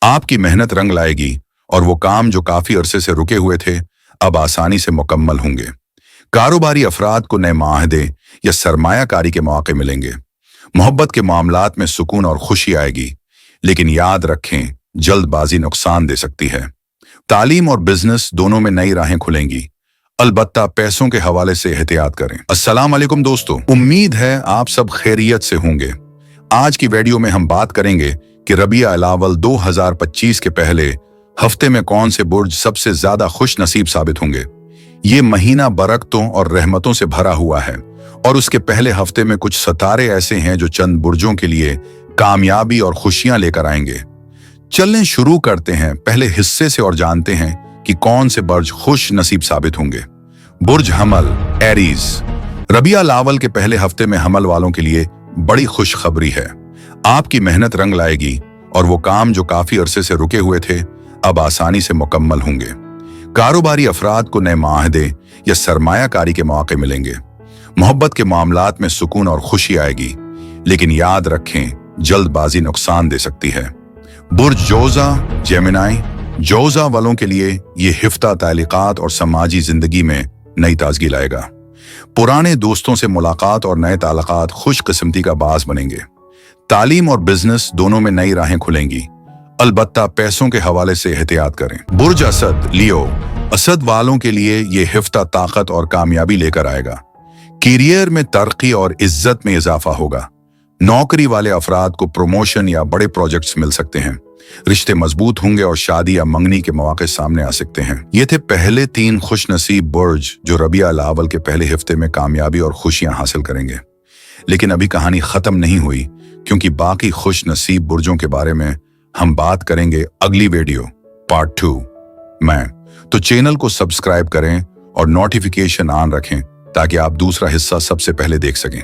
आपकी मेहनत रंग लाएगी और वो काम जो काफी अरसे से रुके हुए थे अब आसानी से मुकम्मल होंगे। कारोबारी अफराद को नए माहदे या सरमायाकारी के मौके मिलेंगे। मोहब्बत के मामलात में सुकून और खुशी आएगी, लेकिन याद रखें जल्दबाजी नुकसान दे सकती है। तालीम और बिजनेस दोनों में नई राहें खुलेंगी, अलबत्ता पैसों के हवाले से एहतियात करें। अस्सलाम वालेकुम दोस्तों, उम्मीद है आप सब खैरियत से होंगे। आज की वीडियो में हम बात करेंगे कि रबिया अल-अव्वल 2025 के पहले हफ्ते में कौन से बुर्ज सबसे ज्यादा खुश नसीब साबित होंगे। ये महीना बरकतों और रहमतों से भरा हुआ है और उसके पहले हफ्ते में कुछ सितारे ऐसे हैं जो चंद बुर्जों के लिए कामयाबी और खुशियां लेकर आएंगे। चलने शुरू करते हैं पहले हिस्से से और जानते हैं कि कौन से बुर्ज खुश नसीब साबित होंगे। बुर्ज हमल, एरीज। रबिया अल-अव्वल के पहले हफ्ते में हमल वालों के लिए बड़ी खुशखबरी है। आपकी मेहनत रंग लाएगी और वो काम जो काफी अरसे से रुके हुए थे अब आसानी से मुकम्मल होंगे। कारोबारी अफराद को नए माहदे या सरमायाकारी के मौके मिलेंगे। मोहब्बत के मामलात में सुकून और खुशी आएगी, लेकिन याद रखें जल्दबाजी नुकसान दे सकती है। बुर्ज जोजा, जेमिनाई। जोजा वालों के लिए ये हिफ्ता ताल्लुकात और समाजी जिंदगी में नई ताजगी लाएगा। पुराने दोस्तों से मुलाकात और नए ताल्लुकात खुशकिस्मती का बास बनेंगे। तालीम और बिजनेस दोनों में नई राहें खुलेंगी, अलबत्ता पैसों के हवाले से एहतियात करें। बुर्ज असद, लियो। असद वालों के लिए ये हिफ्ता ताकत और कामयाबी लेकर आएगा। करियर में तरक्की और इज्जत में इजाफा होगा। नौकरी वाले अफराद को प्रमोशन या बड़े प्रोजेक्ट्स मिल सकते हैं। रिश्ते मजबूत होंगे और शादी या मंगनी के मौके सामने आ सकते हैं। ये थे पहले 3 खुश नसीब बुर्ज जो रबिया अल-अव्वल के पहले हफ्ते में कामयाबी और खुशियां हासिल करेंगे। लेकिन अभी कहानी खत्म नहीं हुई, क्योंकि बाकी खुश नसीब बुर्जों के बारे में हम बात करेंगे अगली वीडियो पार्ट 2 में। तो चैनल को सब्सक्राइब करें और नोटिफिकेशन ऑन रखें ताकि आप दूसरा हिस्सा सबसे पहले देख सकें।